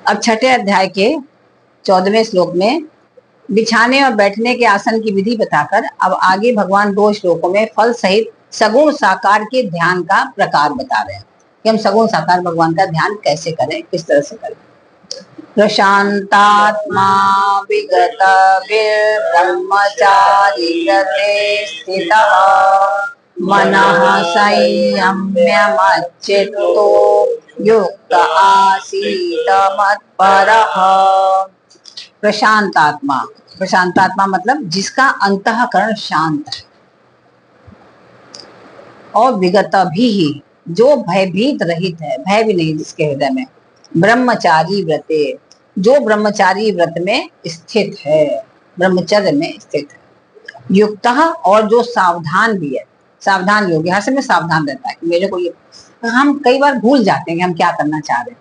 अब छठे अध्याय के 14वें श्लोक में बिछाने और बैठने के आसन की विधि बताकर अब आगे भगवान 2 श्लोकों में फल सहित सगुण साकार के ध्यान का प्रकार बता रहे हैं कि हम सगुण साकार भगवान का ध्यान कैसे करें, किस तरह से करें। प्रशांतात्मा विगत ब्रह्मचारी व्रते स्थितः मनः संयम्य मच्चित्तो युक्त आसीत मत्परः। प्रशांतात्मा, प्रशांतात्मा मतलब जिसका अंतःकरण शांत है, और विगत भी ही जो भयभीत रहित है, भय भी नहीं जिसके हृदय में, ब्रह्मचारी व्रते जो ब्रह्मचारी व्रत में स्थित है, ब्रह्मचर्य में स्थित है, युक्त और जो सावधान भी है, सावधान योगी, हर समय सावधान रहता है कि मेरे को ये, हम कई बार भूल जाते हैं कि हम क्या करना चाह रहे हैं,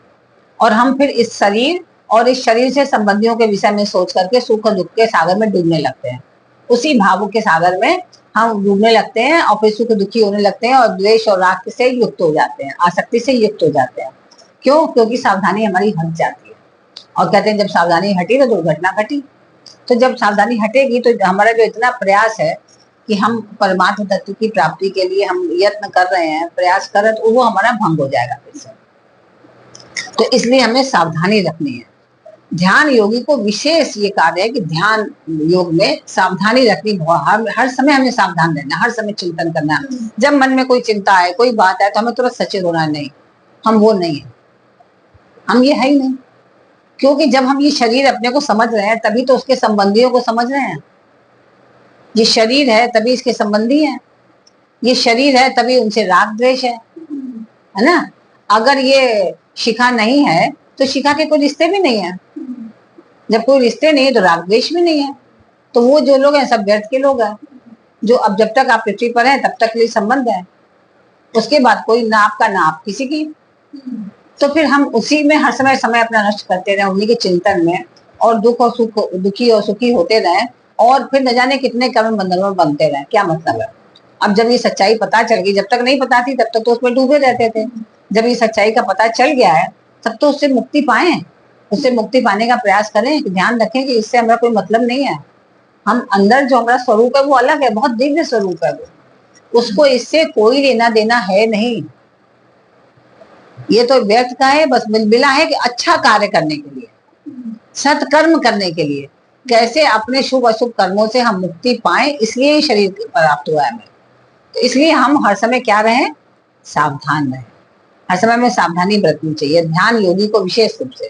और हम फिर इस शरीर और इस शरीर से संबंधियों के विषय में सोच करके सुख दुख के सागर में डूबने लगते हैं, उसी भावों के सागर में हम डूबने लगते हैं और फिर सुख दुखी होने लगते हैं और द्वेष और राग से युक्त हो जाते हैं, आसक्ति से युक्त हो जाते हैं। क्यों? क्योंकि सावधानी हमारी हट जाती है, और कहते हैं जब सावधानी हटी तो दुर्घटना घटी। तो जब सावधानी हटेगी तो हमारा जो इतना प्रयास है कि हम परमात्म तत्व की प्राप्ति के लिए हम यत्न कर रहे हैं, प्रयास कर रहे हैं, तो वो हमारा भंग हो जाएगा फिर से। तो इसलिए हमें सावधानी रखनी है। ध्यान योगी को विशेष ये कार्य है कि ध्यान योग में सावधानी रखनी, हर समय हमें सावधान रहना, हर समय चिंतन करना। जब मन में कोई चिंता है, कोई बात है, तो हमें तुरंत सचेत होना, नहीं, हम वो नहीं है, हम ये है ही नहीं। क्योंकि जब हम ये शरीर अपने को समझ रहे हैं तभी तो उसके संबंधियों को समझ रहे हैं। ये शरीर है तभी इसके संबंधी हैं, ये शरीर है तभी उनसे राग द्वेष है ना। अगर ये शिखा नहीं है तो शिखा के कोई रिश्ते भी नहीं है, जब कोई रिश्ते नहीं है तो राग द्वेष भी नहीं है। तो वो जो लोग हैं सब व्यर्थ के लोग हैं, जो अब जब तक आप पृथ्वी पर हैं तब तक ये संबंध है, उसके बाद कोई ना आपका ना आप किसी की। तो फिर हम उसी में हर समय समय अपना नष्ट करते रहे, उन्हीं के चिंतन में, और दुख और सुख, दुखी और सुखी होते रहे, और फिर न जाने कितने कर्म बंधनों में बनते रहे, क्या मतलब है। अब जब ये सच्चाई पता चल गई, जब तक नहीं पता थी तब तक तो उसमें डूबे रहते थे, जब ये सच्चाई का पता चल गया है तब तो उससे मुक्ति पाए, उससे मुक्ति पाने का प्रयास करें। ध्यान रखें कि इससे हमारा कोई मतलब नहीं है, हम अंदर जो हमारा स्वरूप है वो अलग है, बहुत दिव्य स्वरूप है वो, उसको इससे कोई लेना देना है नहीं। ये तो व्यर्थ का है, बस मिला है कि अच्छा कार्य करने के लिए, सत्कर्म करने के लिए, कैसे अपने शुभ अशुभ कर्मों से हम मुक्ति पाए, इसलिए शरीर प्राप्त हुआ है हमें। तो इसलिए हम हर समय क्या रहें, सावधान रहें, हर समय में सावधानी बरतनी चाहिए ध्यान योगी को विशेष रूप से।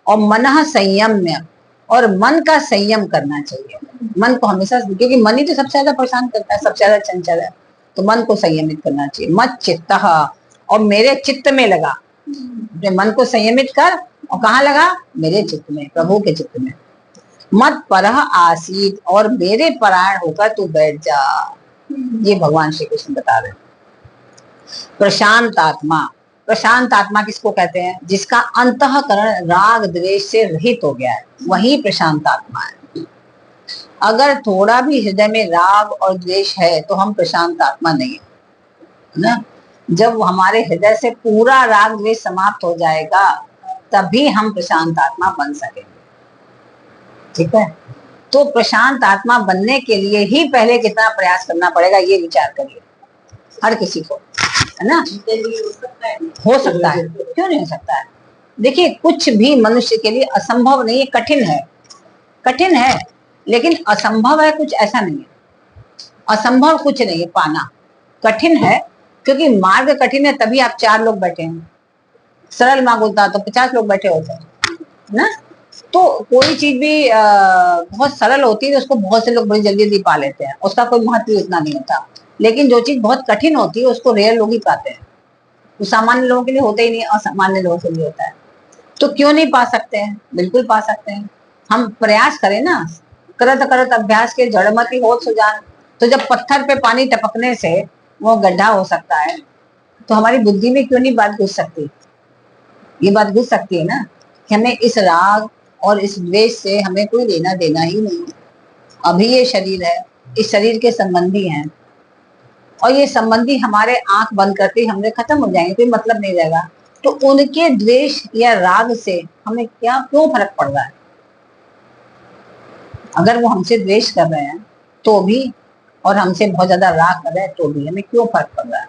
और मनः संयम्य, और मन का संयम करना चाहिए, मन को हमेशा, क्योंकि मन ही तो सबसे ज्यादा परेशान करता है, सबसे ज्यादा चंचल है, तो मन को संयमित करना चाहिए। मत चित्तः, और मेरे चित्त में लगा, अपने मन को संयमित कर, और कहाँ लगा, मेरे चित्त में, प्रभु के चित्त में। मत परह आसीत, और मेरे परायण होकर तू बैठ जा, ये भगवान श्री कृष्ण बता रहे हैं। प्रशांत आत्मा, प्रशांत आत्मा किसको कहते हैं, जिसका अंतःकरण राग द्वेष से रहित हो गया है, वही प्रशांत आत्मा है। अगर थोड़ा भी हृदय में राग और द्वेष है तो हम प्रशांत आत्मा नहीं है ना। जब हमारे हृदय से पूरा राग द्वेष समाप्त हो जाएगा तभी हम प्रशांत आत्मा बन सकेंगे, ठीक है। तो प्रशांत आत्मा बनने के लिए ही पहले कितना प्रयास करना पड़ेगा, ये विचार करिए, हर किसी को, है ना। हो सकता है, क्यों नहीं हो सकता है। देखिए कुछ भी मनुष्य के लिए असंभव नहीं है, कठिन है, कठिन है, लेकिन असंभव है कुछ ऐसा नहीं है, असंभव कुछ नहीं है पाना, कठिन है, क्योंकि मार्ग कठिन है तभी आप 4 लोग बैठे हैं, सरल मार्ग होता तो 50 लोग बैठे होते हैं ना। तो कोई चीज भी बहुत सरल होती है तो उसको बहुत से लोग बड़ी जल्दी जल्दी पा लेते हैं, उसका कोई महत्व इतना नहीं होता। लेकिन जो चीज बहुत कठिन होती है उसको रेयर लोग ही पाते हैं, वो सामान्य लोगों के लिए होता ही नहीं, असामान्य लोगों के लिए होता है। तो क्यों नहीं पा सकते हैं, बिल्कुल पा सकते हैं, हम प्रयास करें ना। करत करत अभ्यास के जड़मति होत सुजान, तो जब पत्थर पे पानी टपकने से वो गड्ढा हो सकता है, तो हमारी बुद्धि में क्यों नहीं बात घुस सकती, ये बात घुस सकती है ना कि हमें इस राग और इस द्वेष से हमें कोई लेना देना ही नहीं। अभी ये शरीर है, इस शरीर के संबंधी हैं, और ये संबंधी हमारे आंख बंद करते ही हमने खत्म हो जाएंगे, कोई मतलब नहीं रहेगा। तो उनके द्वेष या राग से हमें क्या क्यों फर्क पड़ रहा है? अगर वो हमसे द्वेष कर रहे हैं तो भी, और हमसे बहुत ज्यादा राग कर रहे हैं तो भी, हमें क्यों फर्क पड़ रहा है?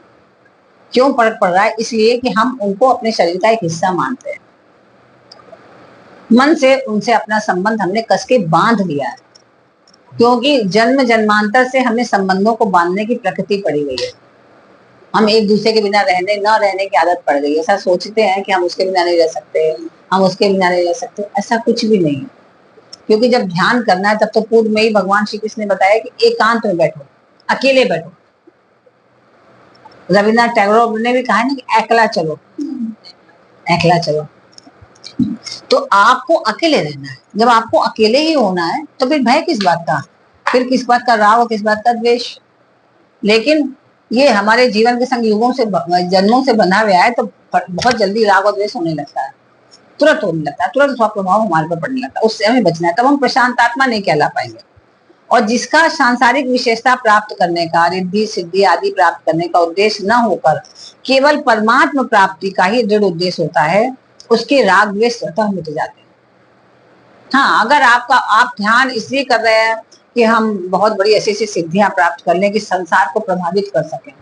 क्यों फर्क पड़ रहा है? इसलिए कि हम उनको अपने शरीर का एक हिस्सा मानते हैं। मन से उनसे अपना संबंध हमने कस के बांध लिया है, क्योंकि जन्म जन्मांतर से हमें संबंधों को बांधने की प्रकृति पड़ी गई है। हम एक दूसरे के बिना रहने की आदत पड़ गई है। ऐसा सोचते हैं कि हम उसके बिना नहीं रह सकते, हम उसके बिना नहीं रह सकते। ऐसा कुछ भी नहीं है, क्योंकि जब ध्यान करना है तब तो पूर्व में ही भगवान श्री कृष्ण ने बताया कि एकांत में बैठो, अकेले बैठो। रविन्द्रनाथ टैगोर ने भी कहा ना कि एकला चलो, एकला चलो। तो आपको अकेले रहना है। जब आपको अकेले ही होना है तो फिर भय किस बात का, फिर किस बात का राग और किस बात का द्वेष? लेकिन ये हमारे जीवन के संग युगों से, जन्मों से बना हुआ है, तो बहुत जल्दी राग और द्वेष होने लगता है, तुरंत होने लगता है, तुरंत उसका प्रभाव हमारे पर पड़ने लगता है। उससे हमें बचना है, तब हम प्रशांत आत्मा नहीं कहला पाएंगे। और जिसका सांसारिक विशेषता प्राप्त करने का, रिद्धि सिद्धि आदि प्राप्त करने का उद्देश्य न होकर केवल परमात्म प्राप्ति का ही दृढ़ उद्देश्य होता है, उसके राग द्वेष स्वतः मिट जाते हैं। हाँ, अगर आप ध्यान इसलिए कर रहे हैं कि हम बहुत बड़ी ऐसी ऐसी सिद्धियां प्राप्त कर लें कि संसार को प्रभावित कर सकें,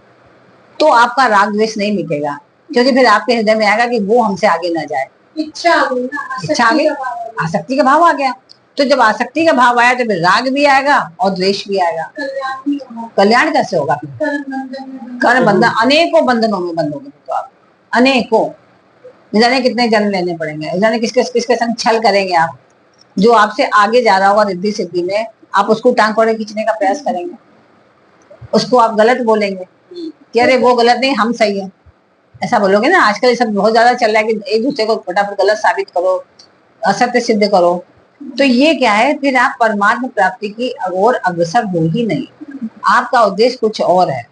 तो आपका राग द्वेष नहीं मिटेगा, क्योंकि फिर आपके हृदय में आएगा कि वो हमसे आगे ना जाए। इच्छा आ गई, आसक्ति का भाव आ गया। तो जब आसक्ति का भाव आया तो फिर राग भी आएगा और द्वेष भी आएगा। कल्याण कैसे होगा? कर्म बंधन, अनेकों बंधनों में बंधोगे तो आप, अनेकों, जाने कितने जन्म लेने पड़ेंगे, जाने किसके किसके संग छल करेंगे आप। जो आपसे आगे जा रहा होगा रिद्धि सिद्धि में, आप उसको टांग पकड़ खींचने का प्रयास करेंगे, उसको आप गलत बोलेंगे कि अरे वो गलत नहीं, हम सही है, ऐसा बोलोगे ना। आजकल ये सब बहुत ज्यादा चल रहा है कि एक दूसरे को फटाफट गलत साबित करो, असत्य सिद्ध करो। तो ये क्या है, फिर आप परमात्मा प्राप्ति की ओर अग्रसर हो ही नहीं, आपका उद्देश्य कुछ और है।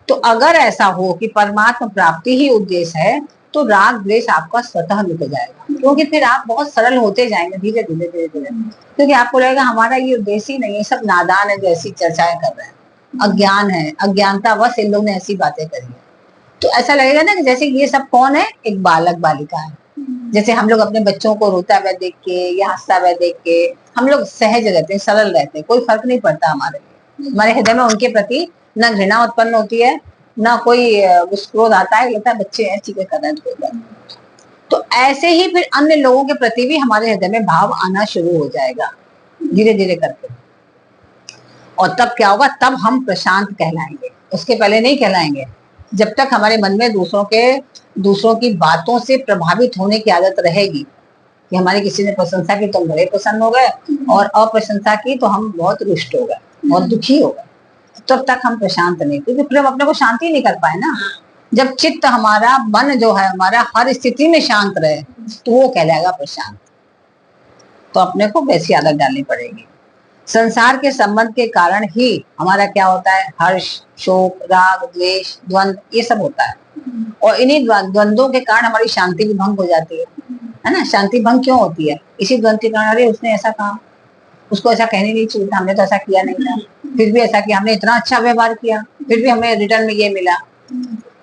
तो अगर ऐसा हो कि परमात्मा प्राप्ति ही उद्देश्य है, तो राग द्वेष आपका स्वतः मिट जाएगा, क्योंकि फिर आप बहुत सरल होते जाएंगे धीरे धीरे धीरे धीरे, क्योंकि आपको लगेगा हमारा ये उद्देश्य ही नहीं है, सब नादान है जो ऐसी चर्चाएं कर रहे हैं, अज्ञान है, अज्ञानता बस इन लोग ने ऐसी बातें करी है। तो ऐसा लगेगा ना कि जैसे ये सब कौन है, एक बालक बालिका है। जैसे हम लोग अपने बच्चों को रोता हुआ देख के या हंसता हुआ देख के हम लोग सहज रहते हैं, सरल रहते हैं, कोई फर्क नहीं पड़ता हमारे लिए। हमारे हृदय में उनके प्रति न घृणा उत्पन्न होती है, ना कोई क्रोध आता है, लगता है बच्चे हैं, चीजें कर रहे हैं। तो ऐसे ही फिर अन्य लोगों के प्रति भी हमारे हृदय में भाव आना शुरू हो जाएगा धीरे धीरे करके। और तब क्या होगा, तब हम प्रशांत कहलाएंगे, उसके पहले नहीं कहलाएंगे। जब तक हमारे मन में दूसरों की बातों से प्रभावित होने की आदत रहेगी, कि हमारी किसी ने प्रशंसा की तो हम बड़े प्रसन्न हो गए, और अप्रशंसा की तो हम बहुत रुष्ट हो गए, बहुत दुखी हो गए, तब तक हम प्रशांत नहीं, क्योंकि फिर हम अपने को शांति नहीं कर पाए ना। जब चित्त हमारा, मन जो है हमारा हर स्थिति में शांत रहे, तो वो कहलाएगा प्रशांत। तो अपने को वैसी आदत डालनी पड़ेगी। संसार के संबंध के कारण ही हमारा क्या होता है, हर्ष, शोक, राग, द्वेष, द्वंद, ये सब होता है। और इन्हीं द्वंद्वों के कारण हमारी शांति भी भंग हो जाती है ना। शांति भंग क्यों होती है? इसी द्वंद के कारण, अरे उसने ऐसा कहा, उसको ऐसा कहने नहीं चाहिए था, हमने तो ऐसा किया नहीं था, फिर भी ऐसा किया, हमने इतना अच्छा व्यवहार किया, फिर भी हमें रिटर्न में ये मिला।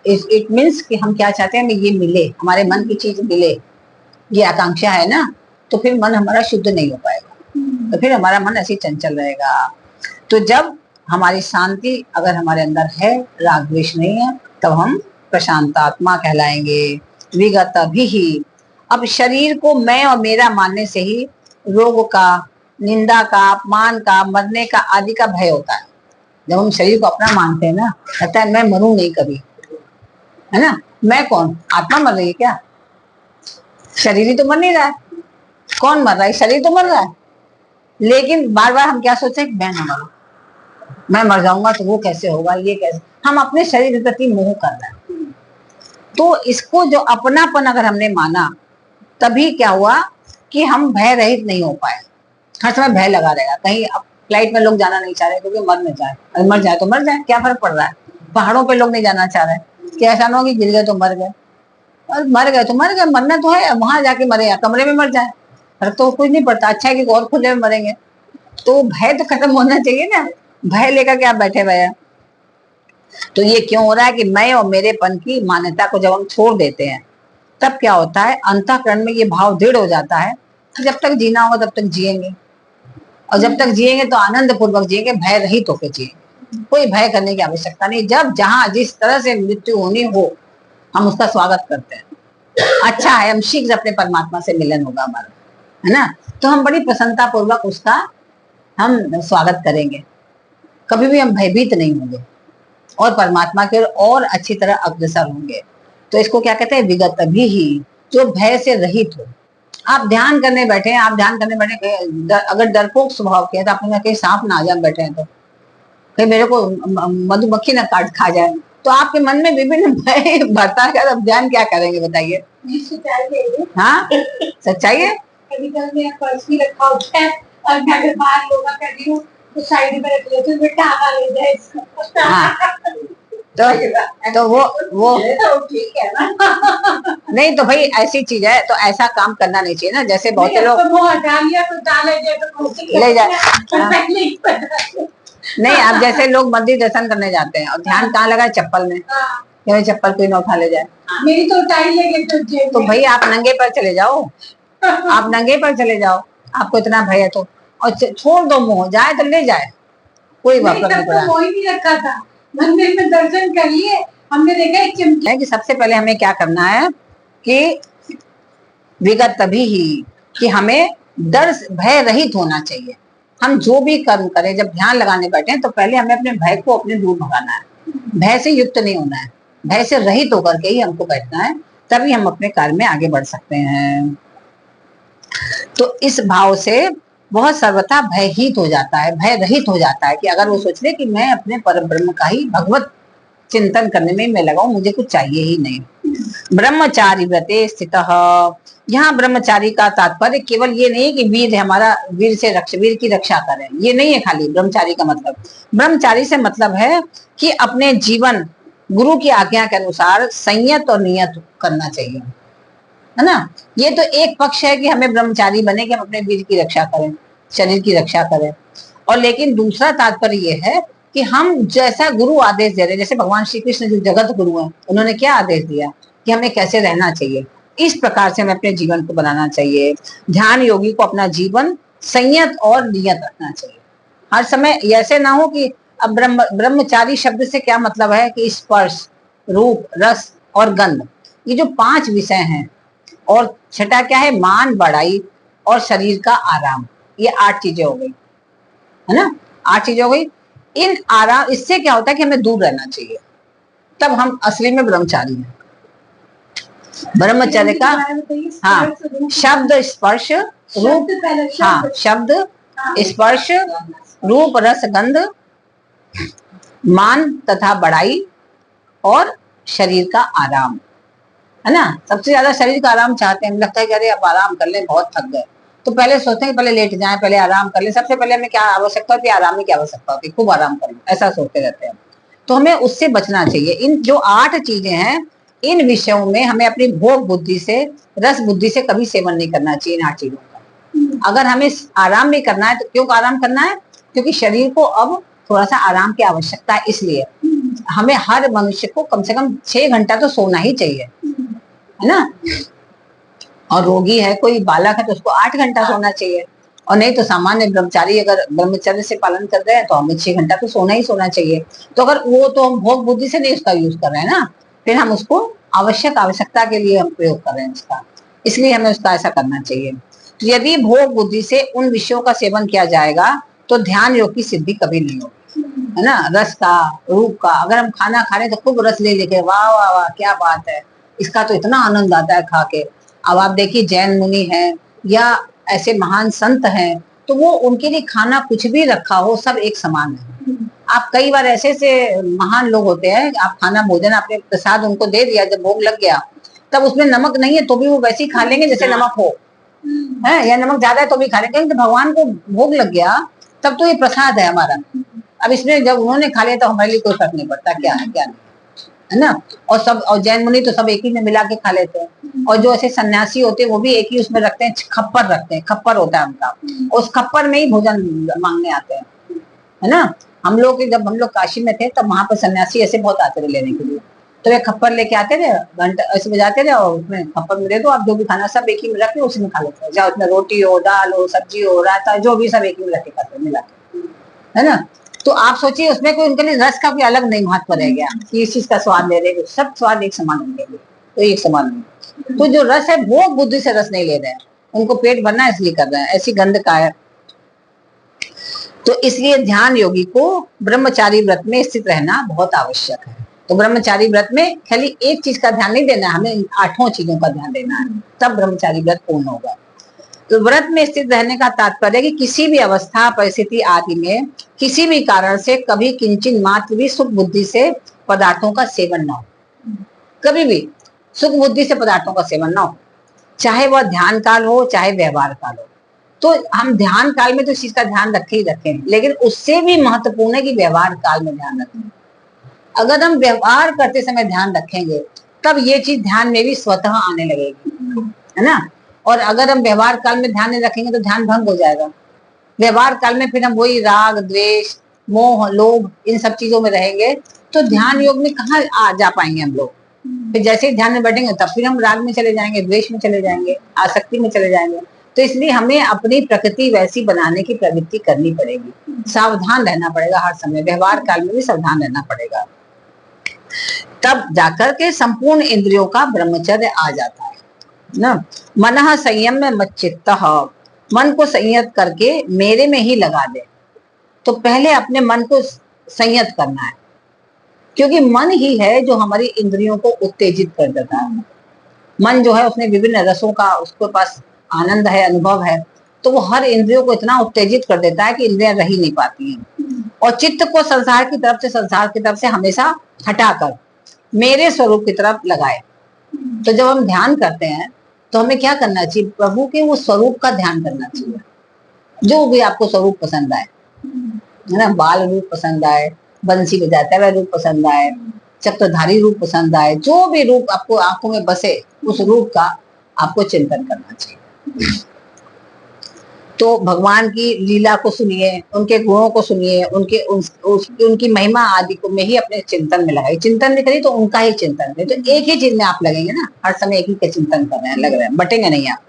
इट मीन्स कि हम क्या चाहते हैं, हमें ये मिले, हमारे मन की चीज मिले, ये आकांक्षा है ना। तो फिर मन हमारा शुद्ध नहीं हो पाएगा, तो फिर हमारा मन ऐसे चंचल रहेगा। तो जब हमारी शांति अगर हमारे अंदर है, राग द्वेष नहीं है, तब हम प्रशांतात्मा कहलाएंगे। विगत भी ही, अब शरीर को मैं और मेरा मानने से ही रोग का, निंदा का, अपमान का, मरने का आदि का भय होता है। जब हम शरीर को अपना मानते हैं ना, कहता है मैं मरूं नहीं कभी, है ना। मैं कौन, आत्मा मर रही है क्या? शरीर ही तो मर नहीं रहा है। कौन मर रहा है? शरीर तो मर रहा है। लेकिन बार बार हम क्या सोचते हैं, मैं ना मरूं, मैं मर जाऊंगा तो वो कैसे होगा, ये कैसे। हम अपने शरीर के प्रति मोह कर रहे हैं। तो इसको जो अपनापन अगर हमने माना, तभी क्या हुआ कि हम भय रहित नहीं हो पाए। हर समय भय लगा रहेगा, कहीं अब फ्लाइट में लोग जाना नहीं चाह रहे क्योंकि मर न जाए, अगर मर जाए तो मर जाए, क्या फर्क पड़ रहा है। पहाड़ों पे लोग नहीं जाना चाह रहे, क्या ऐसा ना हो कि गिर गए तो मर गए, और मर गए तो मर गए, मरना तो है, वहां जाके मरे या कमरे में मर जाए, फर्क तो कुछ नहीं पड़ता। अच्छा है कि और खुले में मरेंगे। तो भय तो खत्म होना चाहिए ना, भय लेकर के आप बैठे हुए हैं। तो ये क्यों हो रहा है कि मैं और मेरेपन की मान्यता को जब हम छोड़ देते हैं, तब क्या होता है, अंतःकरण में ये भाव दृढ़ हो जाता है कि जब तक जीना होगा तब तक जिएंगे, और जब तक जिएंगे तो आनंद पूर्वक जिएंगे, भय रहित होकर जिएंगे, कोई भय करने की आवश्यकता नहीं। जब जहां जिस तरह से मृत्यु होनी हो हम उसका स्वागत करते हैं, अच्छा है, हम शीघ्र अपने परमात्मा से मिलन होगा हमारा, है ना, तो हम बड़ी प्रसन्नता पूर्वक उसका हम स्वागत करेंगे, कभी भी हम भयभीत नहीं होंगे और परमात्मा के और अच्छी तरह अग्रसर होंगे। तो इसको क्या कहते हैं, विगत भी ही, जो भय से रहित हो। आप ध्यान करने बैठे हैं, आप ध्यान करने बैठे, अगर डरपोक स्वभाव के हैं तो आपने कहीं सांप ना आ जाए बैठे हैं, तो कहीं मेरे को मधुमक्खी ना काट खा जाए, तो आपके मन में विभिन्न भय बढ़ता है। अब ध्यान क्या करेंगे बताइए? हाँ, सच्चाई है। कभी कभी मैं पर्स भी रखा होता है और मैं अगर बाहर योगा कर रही हूँ तो साइड में रख लेती हूँ, बेटा आगा ले जाए इसको। हाँ, तो वो ठीक है ना। नहीं तो भाई ऐसी चीज है, तो ऐसा काम करना नहीं चाहिए ना। जैसे बहुत से लोग वो हटा लिया तो डाले जाए तो ले जाए, नहीं, आप जैसे लोग मंदिर दर्शन करने जाते हैं और ध्यान कहाँ लगा है, चप्पल में, क्यों चप्पल कोई ना उठा ले जाए। मेरी तो उठाई लेके तो भाई आप नंगे पर चले जाओ, आप नंगे पर चले जाओ, आपको इतना भय है तो, और छोड़ दो, मुंह जाए तो ले जाए, कोई बात नहीं पड़ा। कोई नहीं रखा था, मंदिर में दर्शन कर लिए, हमने देखा एक चिमटी। कि सबसे पहले हमें क्या करना है कि विगत तभी ही, कि हमें डर भय रहित होना चाहिए। हम जो भी कर्म करें, जब ध्यान लगाने बैठे तो पहले हमें अपने भय को अपने दूर भगाना है, भय से युक्त नहीं होना है, भय से रहित होकर के ही हमको बैठना है, तभी हम अपने कार्य में आगे बढ़ सकते हैं। तो इस भाव से बहुत सर्वथा भयहीत हो जाता है, भय रहित हो जाता है, कि अगर वो सोच ले कि मैं अपने परम ब्रह्म का ही भगवत चिंतन करने में मैं लगाऊं, मुझे कुछ चाहिए ही नहीं। ब्रह्मचारी व्रते स्थितः, यहाँ ब्रह्मचारी का तात्पर्य केवल ये नहीं कि वीर हमारा वीर से वीर की रक्षा करें, ये नहीं है खाली ब्रह्मचारी का मतलब। ब्रह्मचारी से मतलब है कि अपने जीवन गुरु की आज्ञा के अनुसार संयत और नियत करना चाहिए, है ना। ये तो एक पक्ष है कि हमें ब्रह्मचारी बने कि हम अपने वीर की रक्षा करें, शरीर की रक्षा करें, और लेकिन दूसरा तात्पर्य ये है कि हम जैसा गुरु आदेश दे रहे हैं, जैसे भगवान श्री कृष्ण जो जगत गुरु हैं, उन्होंने क्या आदेश दिया कि हमें कैसे रहना चाहिए, इस प्रकार से हमें अपने जीवन को बनाना चाहिए। ध्यान योगी को अपना जीवन संयत और नियत रखना चाहिए, हर समय ऐसे ना हो कि अब ब्रह्मचारी शब्द से क्या मतलब है कि स्पर्श, रूप, रस और गंध, ये जो 5 विषय हैं, और छठा क्या है, मान बढ़ाई और शरीर का आराम, ये 8 चीजें हो गई, है ना, 8 चीजें हो गई। इन आराम, इससे क्या होता है कि हमें दूर रहना चाहिए, तब हम असली में ब्रह्मचारी हैं। ब्रह्मचर्य का, हाँ, शब्द स्पर्श रूप, हाँ, शब्द स्पर्श रूप रस गंध, मान तथा बढ़ाई और शरीर का आराम, है ना। सबसे ज्यादा शरीर का आराम चाहते हैं, लगता है कि अरे अब आराम कर ले, बहुत थक गए, तो पहले सोचते हैं कि पहले लेट जाएं, पहले आराम कर ले, सबसे पहले हमें क्या आवश्यकता होती है, आराम की आवश्यकता होती है, खूब आराम करें, ऐसा सोचते रहते हैं। तो हमें उससे बचना चाहिए। इन जो 8 चीजें हैं, इन विषयों में हमें अपनी भोग बुद्धि से, रस बुद्धि से कभी सेवन नहीं करना चाहिए इन 8 चीजों का। अगर हमें आराम भी करना है तो क्यों आराम करना है, क्योंकि शरीर को अब थोड़ा सा आराम की आवश्यकता है, इसलिए हमें हर मनुष्य को कम से कम 6 घंटा तो सोना ही चाहिए, है ना। और रोगी है, कोई बालक है, तो उसको 8 घंटा सोना चाहिए, और नहीं तो सामान्य ब्रह्मचारी अगर ब्रह्मचर्य से पालन कर रहे हैं तो हमें 6 घंटा तो सोना ही सोना चाहिए। तो अगर वो तो हम भोग बुद्धि से नहीं उसका यूज कर रहे हैं ना, फिर हम उसको आवश्यकता के लिए हम प्रयोग कर रहे हैं उसका, इसलिए हमें उसका ऐसा करना चाहिए। तो यदि भोग बुद्धि से उन विषयों का सेवन किया जाएगा तो ध्यान योग की सिद्धि कभी नहीं होगी, है ना। रस का, रूप का, अगर हम खाना खा रहे तो खूब रस ले लेके, वाह वाह वाह क्या बात है, इसका तो इतना आनंद आता है खा के। अब आप देखिए जैन मुनि हैं या ऐसे महान संत हैं, तो वो उनके लिए खाना कुछ भी रखा हो सब एक समान है। आप कई बार ऐसे महान लोग होते हैं, आप खाना भोजन आपने प्रसाद उनको दे दिया, जब भोग लग गया तब उसमें नमक नहीं है तो भी वो वैसे ही खा लेंगे जैसे नमक हो, है, या नमक ज्यादा है तो भी खा लेंगे, तो भगवान को भोग लग गया तब तो ये प्रसाद है हमारा। अब इसमें जब उन्होंने खा लिया तो हमारे लिए कोई फर्क नहीं पड़ता क्या है क्या नहीं, है ना। और सब, और जैन मुनि तो सब एक ही में मिला के खा लेते हैं, और जो ऐसे सन्यासी होते हैं वो भी एक ही उसमें रखते हैं, खप्पर रखते हैं, खप्पर होता है उनका, उस खप्पर में ही भोजन मांगने आते हैं, है ना। जब हम लोग काशी में थे तब वहां पर सन्यासी ऐसे बहुत आते थे लेने के लिए, तो वे खप्पर लेके आते थे, घंटा ऐसे बजाते थे और उसमें खप्पर में दे दो, आप जो भी खाना सब एक ही में रख के उसी में खा लेते हो, चाहे उसमें रोटी हो, दाल हो, सब्जी हो, रायता, जो भी सब एक ही में रख के खाते हो मिला के, है ना। तो आप सोचिए उसमें कोई उनके लिए रस का भी अलग नहीं महत्व रह गया कि इस चीज का स्वाद ले रहे, सब स्वाद एक समान उनके लिए, तो एक समान नहीं। तो जो रस है वो बुद्धि से रस नहीं ले रहे हैं, उनको पेट भरना है इसलिए कर रहे हैं, ऐसी गंध का है। तो इसलिए ध्यान योगी को ब्रह्मचारी व्रत में स्थित रहना बहुत आवश्यक है। तो ब्रह्मचारी व्रत में खाली एक चीज का ध्यान नहीं देना है, हमें 8 चीजों का ध्यान देना है, तब ब्रह्मचारी व्रत पूर्ण होगा। तो व्रत में स्थित रहने का तात्पर्य कि किसी भी अवस्था, परिस्थिति आदि में किसी भी कारण से कभी किंचित मात्र भी सुख बुद्धि से पदार्थों का सेवन ना हो, कभी भी सुख बुद्धि से पदार्थों का सेवन ना हो, चाहे वह ध्यान काल हो चाहे व्यवहार काल हो। तो हम ध्यान काल में तो इस चीज का ध्यान रखे ही रखें, लेकिन उससे भी महत्वपूर्ण है कि व्यवहार काल में ध्यान रखें। अगर हम व्यवहार करते समय ध्यान रखेंगे तब ये चीज ध्यान में भी स्वतः आने लगेगी, है ना। और अगर हम व्यवहार काल में ध्यान नहीं रखेंगे तो ध्यान भंग हो जाएगा। व्यवहार काल में फिर हम वही राग, द्वेष, मोह, लोभ, इन सब चीजों में रहेंगे, तो ध्यान योग में कहाँ आ जा पाएंगे हम लोग। फिर जैसे ही ध्यान में बैठेंगे तब फिर हम राग में चले जाएंगे, द्वेष में चले जाएंगे, आसक्ति में चले जाएंगे। तो इसलिए हमें अपनी प्रकृति वैसी बनाने की प्रवृत्ति करनी पड़ेगी, सावधान रहना पड़ेगा हर समय, व्यवहार काल में भी सावधान रहना पड़ेगा, तब जाकर के संपूर्ण इंद्रियों का ब्रह्मचर्य आ जाता है ना। मनः संयम में मच्चित्तः, मन को संयत करके मेरे में ही लगा दे। तो पहले अपने मन को संयत करना है, क्योंकि मन ही है जो हमारी इंद्रियों को उत्तेजित कर देता है। मन जो है उसमें विभिन्न रसों का उसके पास आनंद है, अनुभव है, तो वो हर इंद्रियों को इतना उत्तेजित कर देता है कि इंद्रियां रह ही नहीं पाती हैं। और चित्त को संसार की तरफ से हमेशा हटाकर मेरे स्वरूप की तरफ लगाए। तो जब हम ध्यान करते हैं तो हमें क्या करना चाहिए, प्रभु के वो स्वरूप का ध्यान करना चाहिए, जो भी आपको स्वरूप पसंद आए, है ना। बाल रूप पसंद आए, बंसी बजाता हुआ रूप पसंद आए, चक्रधारी रूप पसंद आए, जो भी रूप आपको आंखों में बसे उस रूप का आपको चिंतन करना चाहिए। तो भगवान की लीला को सुनिए, उनके गुणों को सुनिए, उनकी महिमा आदि को में ही अपने चिंतन में लगाइए। चिंतन नहीं करिए तो उनका ही चिंतन करिए, तो एक ही चीज में आप लगेंगे ना, हर समय एक ही का चिंतन कर रहे हैं, लग रहे हैं, बटेंगे नहीं आप।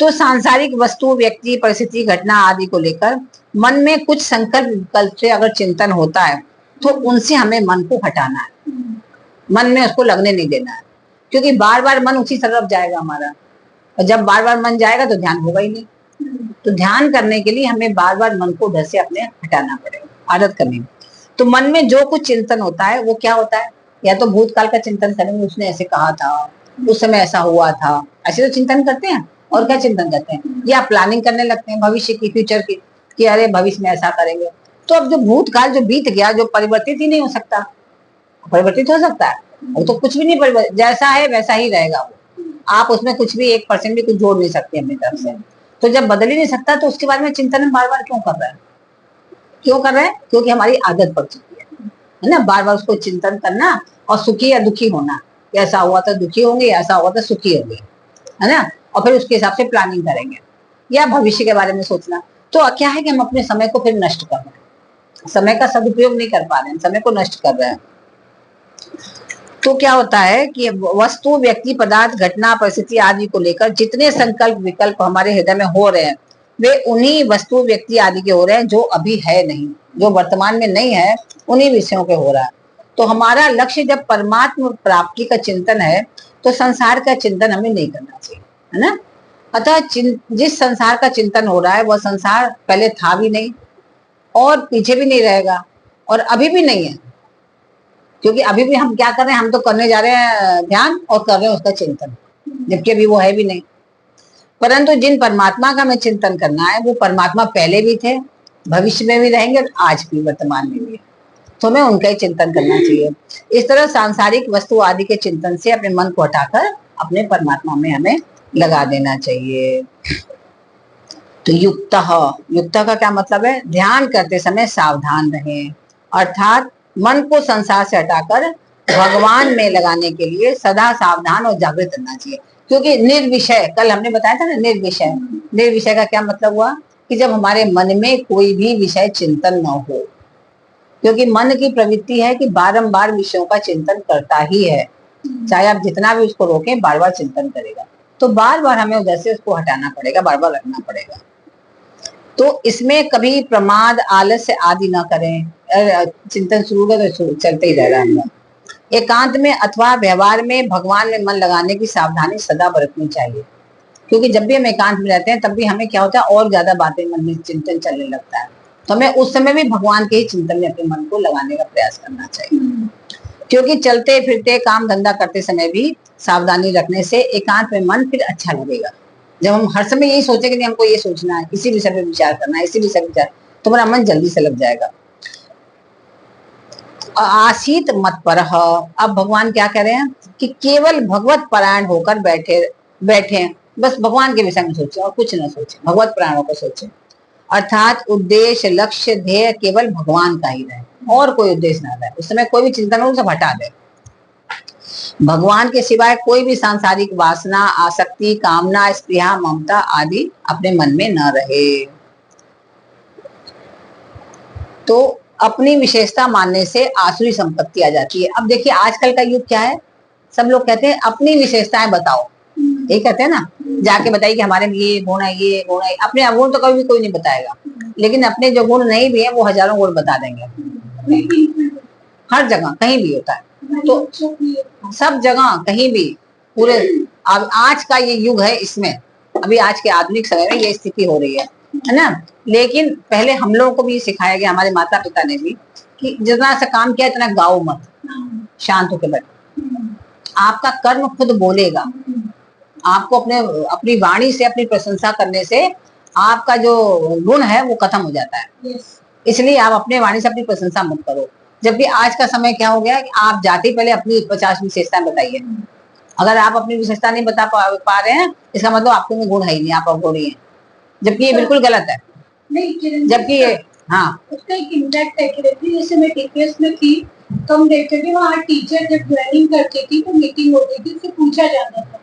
तो सांसारिक वस्तु, व्यक्ति, परिस्थिति, घटना आदि को लेकर मन में कुछ संकल्प विकल्प से अगर चिंतन होता है तो उनसे हमें मन को हटाना है, मन में उसको लगने नहीं देना है, क्योंकि बार बार मन उसी तरफ जाएगा हमारा, और जब बार बार मन जाएगा तो ध्यान होगा ही नहीं। तो ध्यान करने के लिए हमें बार बार मन को उधर से अपने हटाना पड़ेगा, आदत करनी। तो मन में जो कुछ चिंतन होता है वो क्या होता है, या तो भूतकाल का चिंतन करेंगे, उसने ऐसे कहा था, उस समय ऐसा हुआ था, ऐसे तो चिंतन करते हैं। और क्या चिंतन करते हैं, या प्लानिंग करने लगते हैं भविष्य की, फ्यूचर की, कि अरे भविष्य में ऐसा करेंगे। तो अब जो भूतकाल जो बीत गया, जो परिवर्तित ही नहीं हो सकता, परिवर्तित हो सकता है, वो तो कुछ भी नहीं परिवर्तित, जैसा है वैसा ही रहेगा वो, आप उसमें कुछ भी 1% भी कुछ जोड़ नहीं सकते अपनी तरफ से। तो जब बदल ही नहीं सकता तो उसके बारे में चिंतन हम बार बार क्यों कर रहे हैं, क्यों कर रहे हैं, क्योंकि हमारी आदत पड़ चुकी है ना, बार बार उसको चिंतन करना और सुखी या दुखी होना, ऐसा हुआ था दुखी होंगे, ऐसा हुआ था सुखी होंगे, है ना। और फिर उसके हिसाब से प्लानिंग करेंगे, या भविष्य के बारे में सोचना। तो क्या है कि हम अपने समय को फिर नष्ट कर रहे हैं, समय का सदुपयोग नहीं कर पा रहे हैं, समय को नष्ट कर रहे हैं। तो क्या होता है कि वस्तु, व्यक्ति, पदार्थ, घटना, परिस्थिति आदि को लेकर जितने संकल्प विकल्प हमारे हृदय में हो रहे हैं वे उन्हीं वस्तु, व्यक्ति आदि के हो रहे हैं जो अभी है नहीं, जो वर्तमान में नहीं है, उन्हीं विषयों के हो रहा है। तो हमारा लक्ष्य जब परमात्मा प्राप्ति का चिंतन है तो संसार का चिंतन हमें नहीं करना चाहिए, है ना। अतः जिस संसार का चिंतन हो रहा है वह संसार पहले था भी नहीं और पीछे भी नहीं रहेगा और अभी भी नहीं है, क्योंकि अभी भी हम क्या कर रहे हैं, हम तो करने जा रहे हैं ध्यान और कर रहे हैं उसका चिंतन, जबकि अभी वो है भी नहीं। परंतु जिन परमात्मा का हमें चिंतन करना है वो परमात्मा पहले भी थे, भविष्य में भी रहेंगे और आज भी वर्तमान में भी, तो हमें उनका ही चिंतन करना चाहिए। इस तरह सांसारिक वस्तु आदि के चिंतन से अपने मन को हटाकर अपने परमात्मा में हमें लगा देना चाहिए। तो युक्त का क्या मतलब है, ध्यान करते समय सावधान रहें, अर्थात मन को संसार से हटाकर भगवान में लगाने के लिए सदा सावधान और जागृत रहना चाहिए। क्योंकि निर्विषय, कल हमने बताया था ना, निर्विषय का क्या मतलब हुआ कि जब हमारे मन में कोई भी विषय चिंतन न हो, क्योंकि मन की प्रवृत्ति है कि बारंबार विषयों का चिंतन करता ही है, चाहे आप जितना भी उसको रोकें बार बार चिंतन करेगा। तो बार बार हमें उधर से उसको हटाना पड़ेगा, बार बार रखना पड़ेगा। तो इसमें कभी प्रमाद आलस्य आदि ना करें। चिंतन शुरू होगा तो चलते ही रहेगा हम लोग। एकांत में अथवा व्यवहार में भगवान में मन लगाने की सावधानी सदा बरतनी चाहिए, क्योंकि जब भी हम एकांत में रहते हैं तब भी हमें क्या होता है, और ज्यादा बातें मन में चिंतन चलने लगता है। तो हमें उस समय भी भगवान के ही चिंतन में अपने मन को लगाने का प्रयास करना चाहिए। क्योंकि चलते फिरते काम धंधा करते समय भी सावधानी रखने से एकांत में मन फिर अच्छा लगेगा। जब हम हर समय यही सोचेंगे कि हमको ये सोचना है, इसी विषय में विचार करना है, इसी विषय में विचार, तो हमारा मन जल्दी से लग जाएगा। आसीत मत पर। अब भगवान क्या कह रहे हैं कि केवल भगवत परायण होकर बैठे बस भगवान के विषय में सोचे और कुछ ना सोचे, भगवत परायण होकर सोचे। अर्थात उद्देश्य लक्ष्य ध्येय केवल भगवान का ही रहे, और कोई उद्देश्य ना रहे। उस समय कोई भी चिंतन हो सब हटा दे। भगवान के सिवाय कोई भी सांसारिक वासना, आसक्ति, कामना, स्पृहा, ममता आदि अपने मन में न रहे। तो अपनी विशेषता मानने से आसुरी संपत्ति आ जाती है। अब देखिए आजकल का युग क्या है, सब लोग कहते हैं अपनी विशेषताएं बताओ, यही कहते हैं ना, जाके बताइए कि हमारे में ये गुण है, ये गुण है। अपने अवगुण तो कभी भी कोई नहीं बताएगा, लेकिन अपने जो गुण नहीं भी है वो हजारों गुण बता देंगे। हर जगह कहीं भी होता है, तो सब जगह कहीं भी पूरे। अब आज का ये युग है, इसमें अभी आज के आधुनिक समय में ये स्थिति हो रही है ना। लेकिन पहले हम लोगों को भी सिखाया गया, हमारे माता पिता ने भी, कि जितना सा काम किया इतना गाओ मत, शांत होकर बैठो। आपका कर्म खुद बोलेगा। आपको अपनी वाणी से, अपनी प्रशंसा करने से आपका जो गुण है वो खत्म हो जाता है। इसलिए आप अपने वाणी से अपनी प्रशंसा मत करो। जबकि आज का समय क्या हो गया कि आप जाते पहले अपनी 50 विशेषताएं बताइए। अगर आप अपनी विशेषता नहीं बता पा रहे हैं, इसका मतलब आपके में गुण है ही नहीं, आप अवगुणी हैं, जबकि ये बिल्कुल गलत है। जबकि ये उसका एक इम्पैक्ट है कि जैसे मैं टीपीएस में थी तो हम देखते थे वहाँ टीचर जब ज्वाइनिंग करती थी तो मीटिंग होती थी, उससे पूछा जाता था,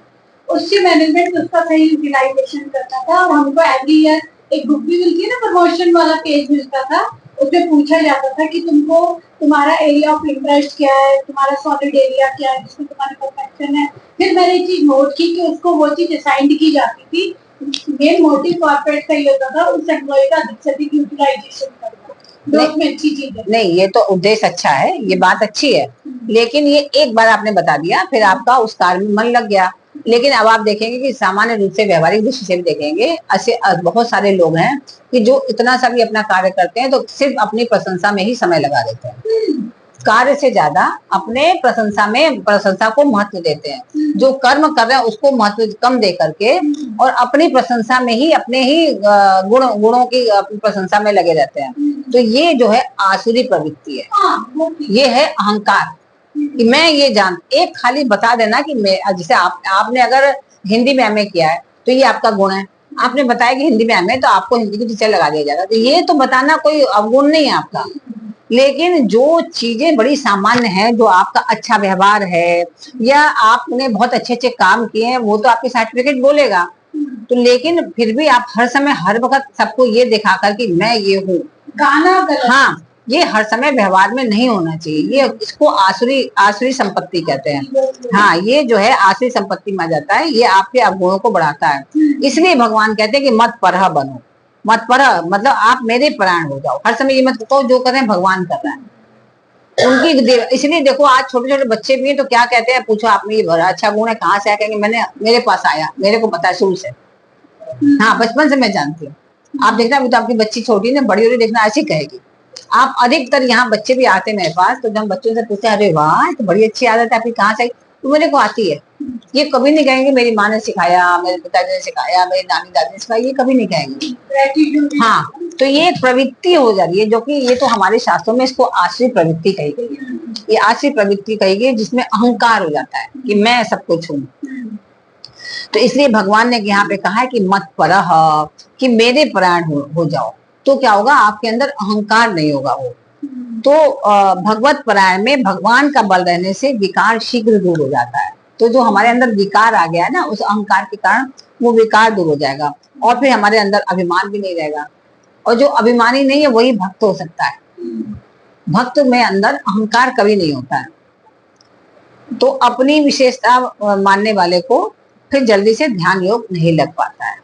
उससे मैनेजमेंट उसका सही यूटिलाइजेशन करता था। और हमको एवरी ईयर एक बुक भी मिलती है ना, प्रमोशन वाला पेज मिलता था, उसमें पूछा जाता था कि तुमको तुम्हारा एरिया ऑफ इंटरेस्ट क्या है, तुम्हारा सॉलिड एरिया क्या है, जिसमें तुम्हारा परफेक्शन है। फिर मैंने चीज नोट की कि उसको वो चीज असाइन की जाती थी। मेन मोटिव कॉर्पोरेट का ये होता था उस एम्प्लॉय का अधिक से अधिक यूटिलाइजेशन करना। में अच्छी चीज है। नहीं, ये तो उद्देश्य अच्छा है, ये बात अच्छी है, लेकिन ये एक बार आपने बता दिया, फिर आपका उस कार्य में मन लग गया। लेकिन अब आप देखेंगे कि सामान्य रूप से व्यवहारिक दृष्टि से भी देखेंगे, ऐसे बहुत सारे लोग हैं कि जो इतना सा भी अपना कार्य करते हैं तो सिर्फ अपनी प्रशंसा में ही समय लगा देते हैं, कार्य से ज्यादा अपने प्रशंसा को महत्व देते हैं। जो कर्म कर रहे हैं उसको महत्व कम दे करके और अपनी प्रशंसा में ही, अपने ही गुणों की प्रशंसा में लगे रहते हैं। तो ये जो है आसुरी प्रवृत्ति है, ये है अहंकार कि मैं ये एक खाली बता देना कि मैं, जैसे आपने अगर हिंदी में एमए किया है तो ये आपका गुण है, आपने बताया कि हिंदी में एमए तो आपको हिंदी की टीचर लगा दिया जाएगा, तो ये तो बताना कोई अवगुण नहीं है आपका। लेकिन जो चीजें बड़ी सामान्य हैं, जो आपका अच्छा व्यवहार है या आपने बहुत अच्छे अच्छे काम किए हैं, वो तो आपके सर्टिफिकेट बोलेगा। तो लेकिन फिर भी आप हर समय हर वक्त सबको ये दिखाकर कि मैं ये हूँ, गाना गलत। हाँ, ये हर समय व्यवहार में नहीं होना चाहिए। ये इसको आसुरी संपत्ति कहते हैं। हाँ, ये जो है आसुरी संपत्ति में आ जाता है, ये आपके अवगुणों को बढ़ाता है। इसलिए भगवान कहते हैं कि मत परह बनो। मत परह मतलब आप मेरे परायण हो जाओ, हर समय ये मत कहो जो कर रहे हैं भगवान कर रहा है उनकी। इसलिए देखो आज छोटे छोटे बच्चे भी हैं तो क्या कहते हैं, पूछो आप में ये बड़ा अच्छा गुण है, कहाँ से आया, कहेंगे मैंने, मेरे पास आया, मेरे को पता है शुरू से। हाँ, बचपन से मैं जानती हूँ। आप देखना, अभी तो आपकी बच्ची छोटी है, बड़ी हो रही, देखना ऐसी कहेगी। आप अधिकतर यहाँ बच्चे भी आते मेरे पास, तो जब बच्चों से पूछते हैं अरे वाह तो बड़ी अच्छी आदत है आपकी, कहाँ से, तो मेरे को आती है। ये कभी नहीं कहेंगे मेरी माँ ने सिखाया, मेरे पिताजी ने सिखाया, मेरी नानी दादी ने सिखाया, ये कभी नहीं कहेंगे। हाँ, तो ये एक प्रवृत्ति हो जा रही है, जो कि ये तो हमारे शास्त्रों में इसको आश्रित प्रवृत्ति कही गई है। ये आश्रित प्रवृत्ति कही गई जिसमें अहंकार हो जाता है कि मैं सब कुछ हूँ। तो इसलिए भगवान ने यहाँ पे कहा है कि मत परह, कि मेरे परायण हो जाओ। तो क्या होगा, आपके अंदर अहंकार नहीं होगा। वो तो भगवत परायण में भगवान का बल रहने से विकार शीघ्र दूर हो जाता है। तो जो हमारे अंदर विकार आ गया है ना, उस अहंकार के कारण वो विकार दूर हो जाएगा और फिर हमारे अंदर अभिमान भी नहीं रहेगा। और जो अभिमानी नहीं है वही भक्त हो सकता है। भक्त में अंदर अहंकार कभी नहीं होता है। तो अपनी विशेषता मानने वाले को फिर जल्दी से ध्यान योग नहीं लग पाता है।